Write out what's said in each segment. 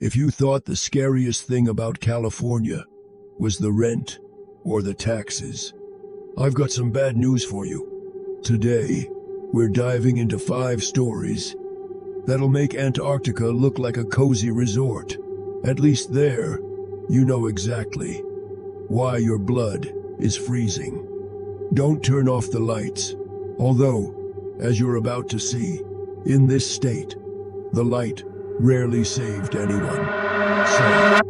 If you thought the scariest thing about California was the rent or the taxes, I've got some bad news for you. Today, we're diving into 5 stories that'll make Antarctica look like a cozy resort. At least there, you know exactly why your blood is freezing. Don't turn off the lights, although, as you're about to see, in this state, the light rarely saved anyone. So,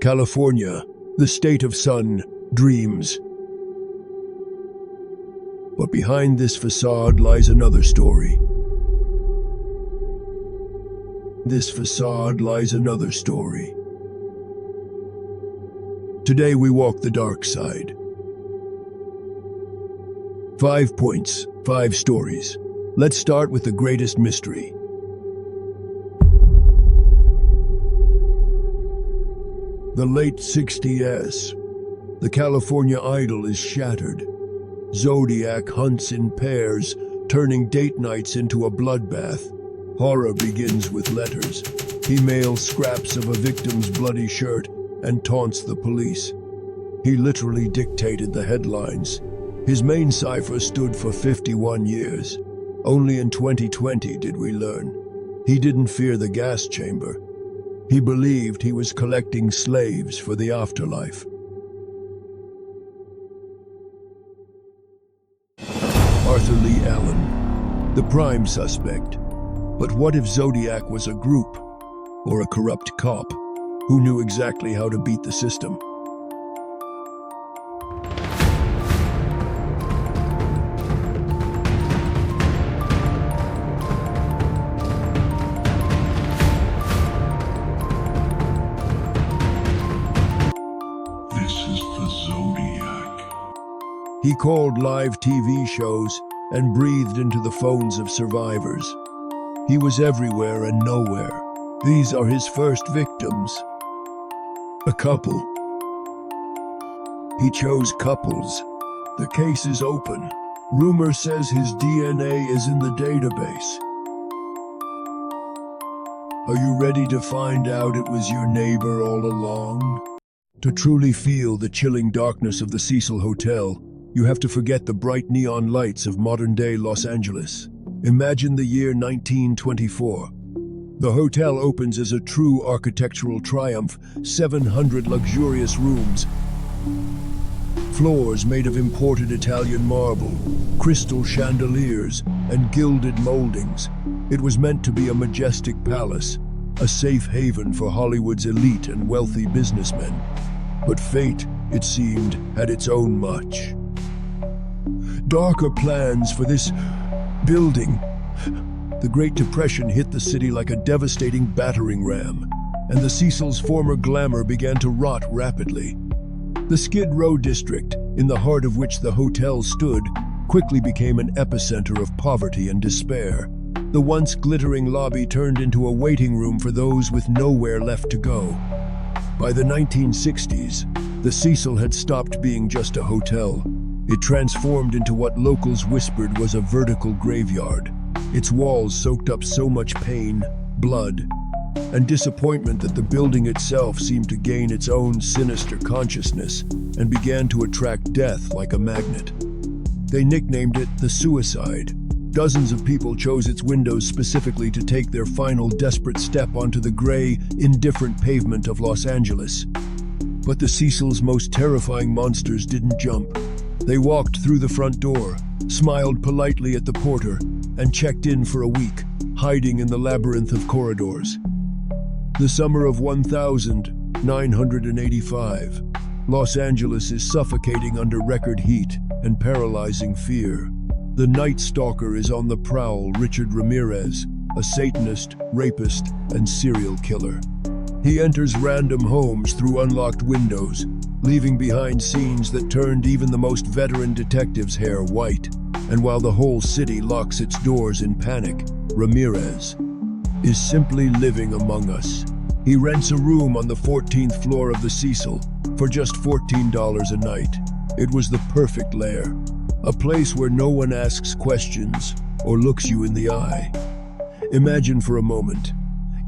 California, the state of sun, dreams. But behind this facade lies another story. This facade lies another story. Today we walk the dark side. 5 points, 5 stories. Let's start with the greatest mystery. The late 60s. The California idyll is shattered. Zodiac hunts in pairs, turning date nights into a bloodbath. Horror begins with letters. He mails scraps of a victim's bloody shirt and taunts the police. He literally dictated the headlines. His main cipher stood for 51 years. Only in 2020 did we learn. He didn't fear the gas chamber. He believed he was collecting slaves for the afterlife. Arthur Lee Allen, the prime suspect. But what if Zodiac was a group, or a corrupt cop, who knew exactly how to beat the system? He called live TV shows and breathed into the phones of survivors. He was everywhere and nowhere. These are his first victims. A couple. He chose couples. The case is open. Rumor says his DNA is in the database. Are you ready to find out it was your neighbor all along? To truly feel the chilling darkness of the Cecil Hotel, you have to forget the bright neon lights of modern-day Los Angeles. Imagine the year 1924. The hotel opens as a true architectural triumph, 700 luxurious rooms, floors made of imported Italian marble, crystal chandeliers, and gilded moldings. It was meant to be a majestic palace, a safe haven for Hollywood's elite and wealthy businessmen. But fate, it seemed, had its own much. Darker plans for this building. The Great Depression hit the city like a devastating battering ram, and the Cecil's former glamour began to rot rapidly. The Skid Row district, in the heart of which the hotel stood, quickly became an epicenter of poverty and despair. The once glittering lobby turned into a waiting room for those with nowhere left to go. By the 1960s, the Cecil had stopped being just a hotel. It transformed into what locals whispered was a vertical graveyard. Its walls soaked up so much pain, blood, and disappointment that the building itself seemed to gain its own sinister consciousness and began to attract death like a magnet. They nicknamed it the Suicide. Dozens of people chose its windows specifically to take their final desperate step onto the gray, indifferent pavement of Los Angeles. But the Cecil's most terrifying monsters didn't jump. They walked through the front door, smiled politely at the porter, and checked in for a week, hiding in the labyrinth of corridors. The summer of 1985. Los Angeles is suffocating under record heat and paralyzing fear. The Night Stalker is on the prowl, Richard Ramirez, a Satanist, rapist, and serial killer. He enters random homes through unlocked windows, leaving behind scenes that turned even the most veteran detectives' hair white. And while the whole city locks its doors in panic, Ramirez is simply living among us. He rents a room on the 14th floor of the Cecil for just $14 a night. It was the perfect lair, a place where no one asks questions or looks you in the eye. Imagine for a moment,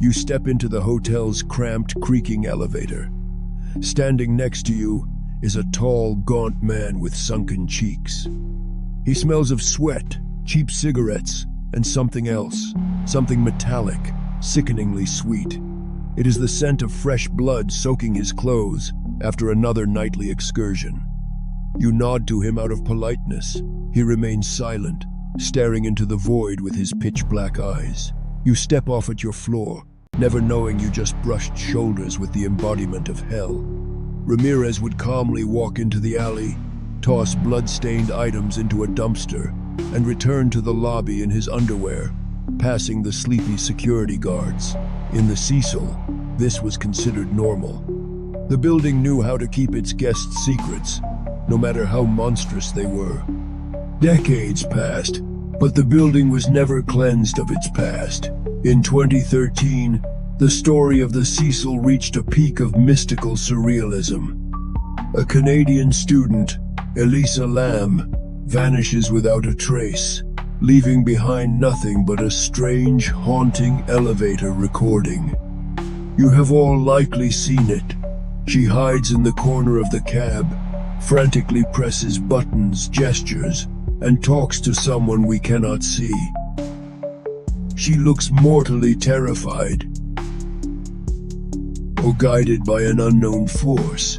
you step into the hotel's cramped, creaking elevator. Standing next to you is a tall, gaunt man with sunken cheeks. He smells of sweat, cheap cigarettes, and something else, something metallic, sickeningly sweet. It is the scent of fresh blood soaking his clothes after another nightly excursion. You nod to him out of politeness. He remains silent, staring into the void with his pitch-black eyes. You step off at your floor, never knowing you just brushed shoulders with the embodiment of hell. Ramirez would calmly walk into the alley, toss blood-stained items into a dumpster, and return to the lobby in his underwear, passing the sleepy security guards. In the Cecil, this was considered normal. The building knew how to keep its guests' secrets, no matter how monstrous they were. Decades passed, but the building was never cleansed of its past. In 2013, the story of the Cecil reached a peak of mystical surrealism. A Canadian student, Elisa Lam, vanishes without a trace, leaving behind nothing but a strange, haunting elevator recording. You have all likely seen it. She hides in the corner of the cab, frantically presses buttons, gestures, and talks to someone we cannot see. She looks mortally terrified, or guided by an unknown force.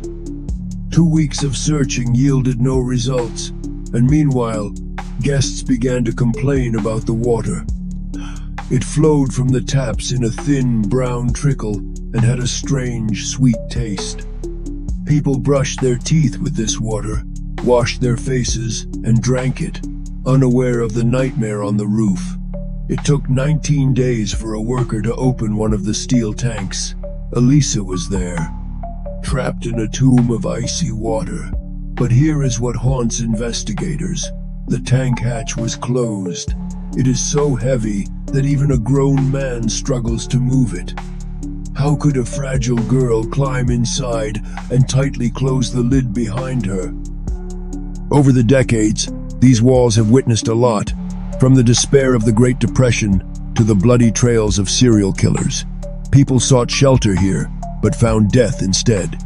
2 weeks of searching yielded no results, and meanwhile, guests began to complain about the water. It flowed from the taps in a thin brown trickle and had a strange, sweet taste. People brushed their teeth with this water, washed their faces, and drank it, unaware of the nightmare on the roof. It took 19 days for a worker to open one of the steel tanks. Elisa was there, trapped in a tomb of icy water. But here is what haunts investigators. The tank hatch was closed. It is so heavy that even a grown man struggles to move it. How could a fragile girl climb inside and tightly close the lid behind her? Over the decades, these walls have witnessed a lot, from the despair of the Great Depression to the bloody trails of serial killers. People sought shelter here, but found death instead.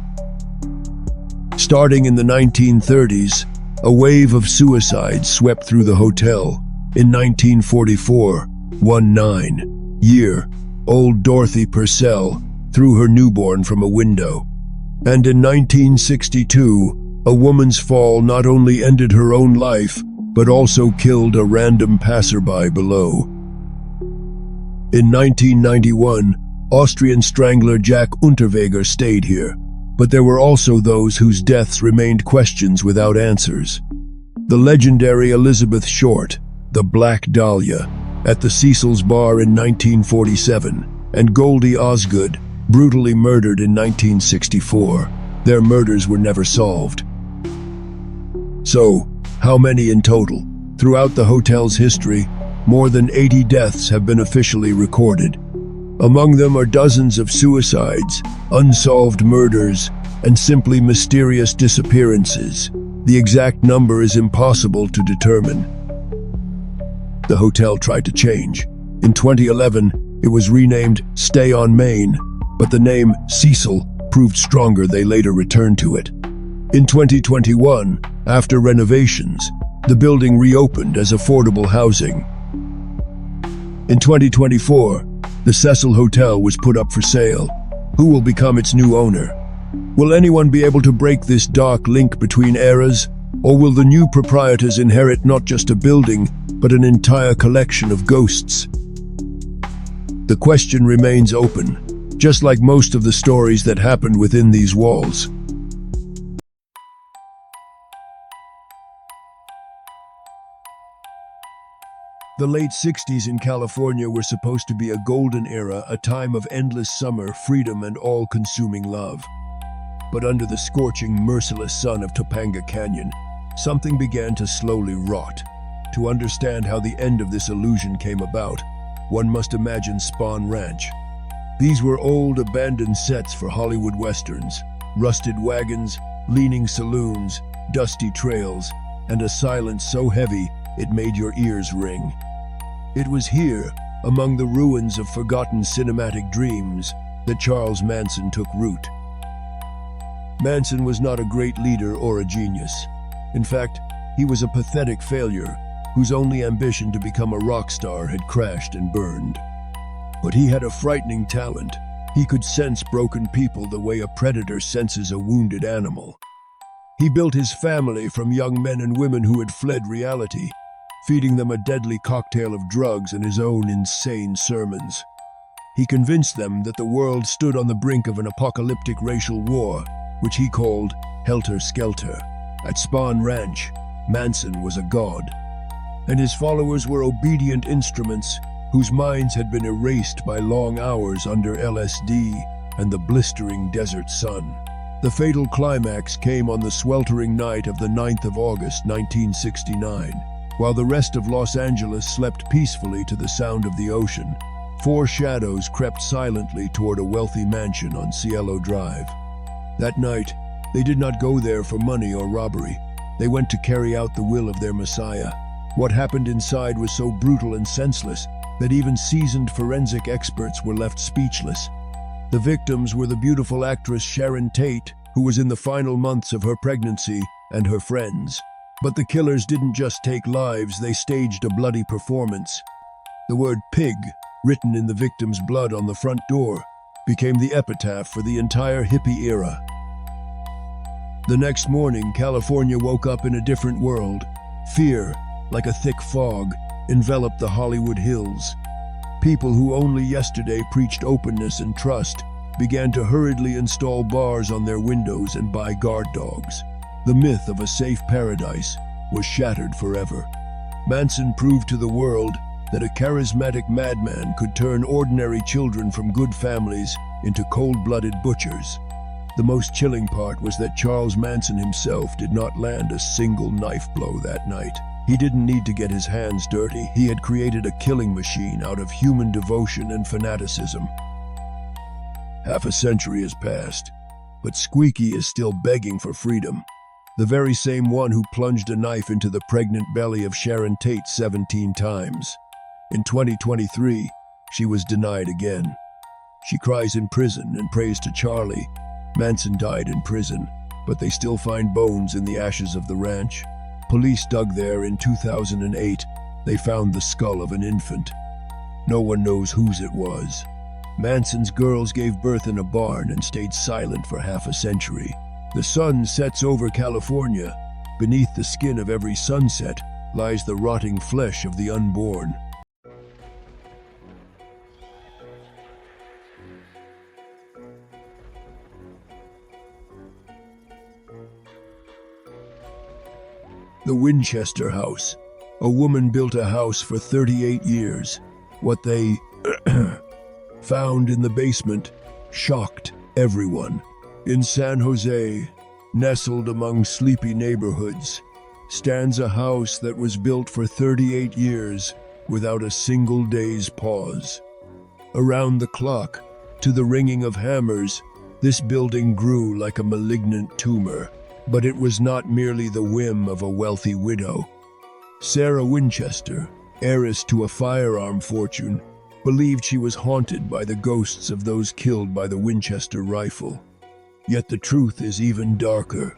Starting in the 1930s, a wave of suicides swept through the hotel. In 1944, 19-year-old Dorothy Purcell threw her newborn from a window. And in 1962, a woman's fall not only ended her own life, but also killed a random passerby below. In 1991, Austrian strangler Jack Unterweger stayed here, but there were also those whose deaths remained questions without answers. The legendary Elizabeth Short, the Black Dahlia, at the Cecil's Bar in 1947, and Goldie Osgood, brutally murdered in 1964. Their murders were never solved. So, how many in total? Throughout the hotel's history, more than 80 deaths have been officially recorded. Among them are dozens of suicides, unsolved murders, and simply mysterious disappearances. The exact number is impossible to determine. The hotel tried to change. In 2011, it was renamed Stay on Main, but the name Cecil proved stronger. They later returned to it. In 2021, after renovations, the building reopened as affordable housing. In 2024, the Cecil Hotel was put up for sale. Who will become its new owner? Will anyone be able to break this dark link between eras? Or will the new proprietors inherit not just a building, but an entire collection of ghosts? The question remains open, just like most of the stories that happened within these walls. The late 60s in California were supposed to be a golden era, a time of endless summer, freedom, and all-consuming love. But under the scorching, merciless sun of Topanga Canyon, something began to slowly rot. To understand how the end of this illusion came about, one must imagine Spahn Ranch. These were old, abandoned sets for Hollywood westerns, rusted wagons, leaning saloons, dusty trails, and a silence so heavy it made your ears ring. It was here, among the ruins of forgotten cinematic dreams, that Charles Manson took root. Manson was not a great leader or a genius. In fact, he was a pathetic failure whose only ambition to become a rock star had crashed and burned. But he had a frightening talent. He could sense broken people the way a predator senses a wounded animal. He built his family from young men and women who had fled reality, feeding them a deadly cocktail of drugs and his own insane sermons. He convinced them that the world stood on the brink of an apocalyptic racial war, which he called Helter Skelter. At Spahn Ranch, Manson was a god, and his followers were obedient instruments whose minds had been erased by long hours under LSD and the blistering desert sun. The fatal climax came on the sweltering night of the 9th of August, 1969. While the rest of Los Angeles slept peacefully to the sound of the ocean, 4 shadows crept silently toward a wealthy mansion on Cielo Drive. That night, they did not go there for money or robbery. They went to carry out the will of their Messiah. What happened inside was so brutal and senseless that even seasoned forensic experts were left speechless. The victims were the beautiful actress Sharon Tate, who was in the final months of her pregnancy, and her friends. But the killers didn't just take lives, they staged a bloody performance. The word pig, written in the victim's blood on the front door, became the epitaph for the entire hippie era. The next morning, California woke up in a different world. Fear, like a thick fog, enveloped the Hollywood hills. People who only yesterday preached openness and trust began to hurriedly install bars on their windows and buy guard dogs. The myth of a safe paradise was shattered forever. Manson proved to the world that a charismatic madman could turn ordinary children from good families into cold-blooded butchers. The most chilling part was that Charles Manson himself did not land a single knife blow that night. He didn't need to get his hands dirty. He had created a killing machine out of human devotion and fanaticism. Half a century has passed, but Squeaky is still begging for freedom. The very same one who plunged a knife into the pregnant belly of Sharon Tate 17 times. In 2023, she was denied again. She cries in prison and prays to Charlie. Manson died in prison, but they still find bones in the ashes of the ranch. Police dug there in 2008. They found the skull of an infant. No one knows whose it was. Manson's girls gave birth in a barn and stayed silent for half a century. The sun sets over California. Beneath the skin of every sunset lies the rotting flesh of the unborn. The Winchester House. A woman built a house for 38 years. What they found in the basement shocked everyone. In San Jose, nestled among sleepy neighborhoods, stands a house that was built for 38 years without a single day's pause. Around the clock, to the ringing of hammers, this building grew like a malignant tumor. But it was not merely the whim of a wealthy widow. Sarah Winchester, heiress to a firearm fortune, believed she was haunted by the ghosts of those killed by the Winchester rifle. Yet the truth is even darker.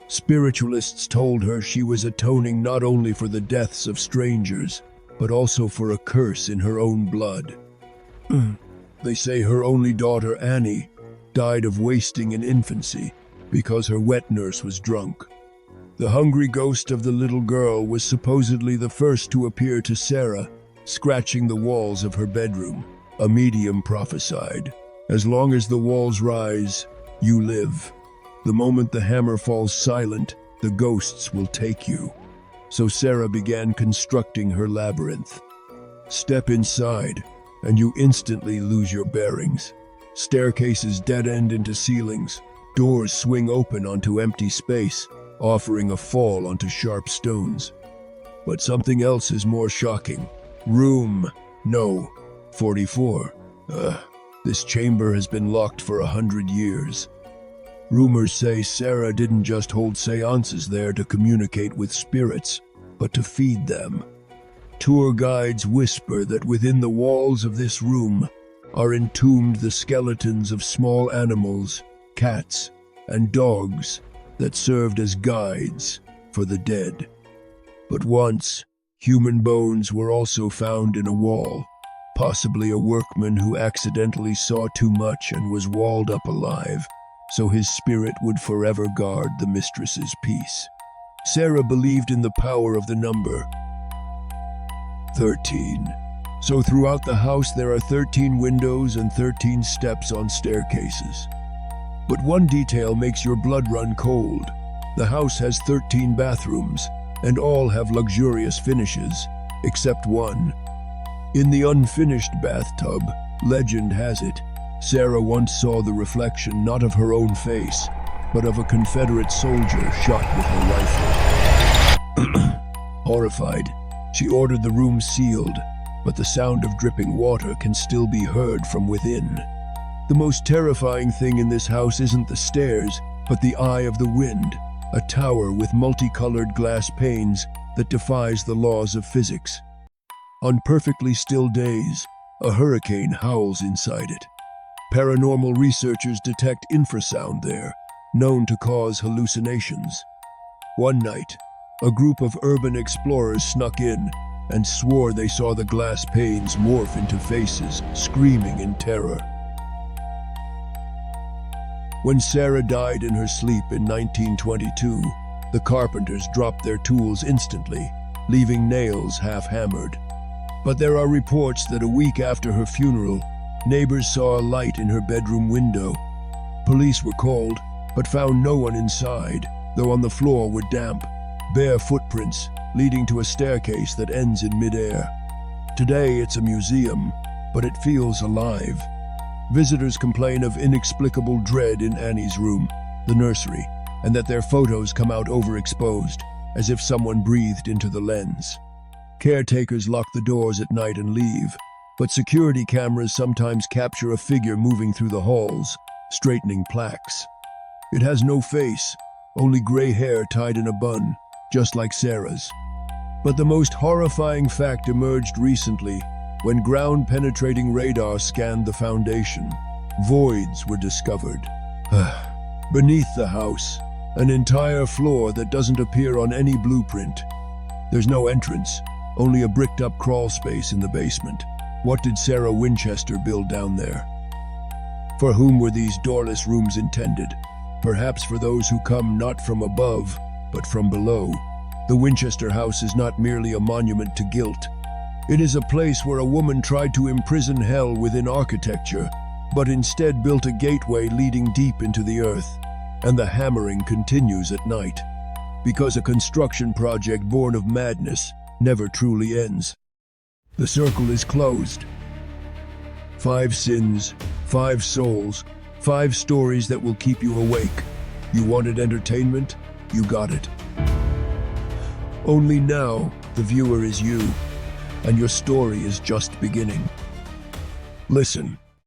Spiritualists told her she was atoning not only for the deaths of strangers, but also for a curse in her own blood. They say her only daughter, Annie, died of wasting in infancy because her wet nurse was drunk. The hungry ghost of the little girl was supposedly the first to appear to Sarah, scratching the walls of her bedroom. A medium prophesied, "As long as the walls rise, you live. The moment the hammer falls silent, the ghosts will take you." So Sarah began constructing her labyrinth. Step inside, and you instantly lose your bearings. Staircases dead-end into ceilings. Doors swing open onto empty space, offering a fall onto sharp stones. But something else is more shocking. Room, no, 44. This chamber has been locked for 100 years. Rumors say Sarah didn't just hold seances there to communicate with spirits, but to feed them. Tour guides whisper that within the walls of this room are entombed the skeletons of small animals, cats, and dogs that served as guides for the dead. But once, human bones were also found in a wall, possibly a workman who accidentally saw too much and was walled up alive, so his spirit would forever guard the mistress's peace. Sarah believed in the power of the number 13. So throughout the house there are 13 windows and 13 steps on staircases. But one detail makes your blood run cold. The house has 13 bathrooms, and all have luxurious finishes, except one. In the unfinished bathtub, legend has it, Sarah once saw the reflection not of her own face, but of a Confederate soldier shot with her rifle. Horrified, she ordered the room sealed, but the sound of dripping water can still be heard from within. The most terrifying thing in this house isn't the stairs, but the eye of the wind, a tower with multicolored glass panes that defies the laws of physics. On perfectly still days, a hurricane howls inside it. Paranormal researchers detect infrasound there, known to cause hallucinations. One night, a group of urban explorers snuck in and swore they saw the glass panes morph into faces, screaming in terror. When Sarah died in her sleep in 1922, the carpenters dropped their tools instantly, leaving nails half-hammered. But there are reports that a week after her funeral, neighbors saw a light in her bedroom window. Police were called, but found no one inside, though on the floor were damp, bare footprints leading to a staircase that ends in midair. Today it's a museum, but it feels alive. Visitors complain of inexplicable dread in Annie's room, the nursery, and that their photos come out overexposed, as if someone breathed into the lens. Caretakers lock the doors at night and leave, but security cameras sometimes capture a figure moving through the halls, straightening plaques. It has no face, only gray hair tied in a bun, just like Sarah's. But the most horrifying fact emerged recently when ground-penetrating radar scanned the foundation. Voids were discovered. Beneath the house, an entire floor that doesn't appear on any blueprint. There's no entrance, only a bricked-up crawl space in the basement. What did Sarah Winchester build down there? For whom were these doorless rooms intended? Perhaps for those who come not from above, but from below. The Winchester house is not merely a monument to guilt. It is a place where a woman tried to imprison hell within architecture, but instead built a gateway leading deep into the earth. And the hammering continues at night, because a construction project born of madness never truly ends. The circle is closed. 5 sins, 5 souls, 5 stories that will keep you awake. You wanted entertainment? You got it. Only now, the viewer is you, and your story is just beginning. Listen,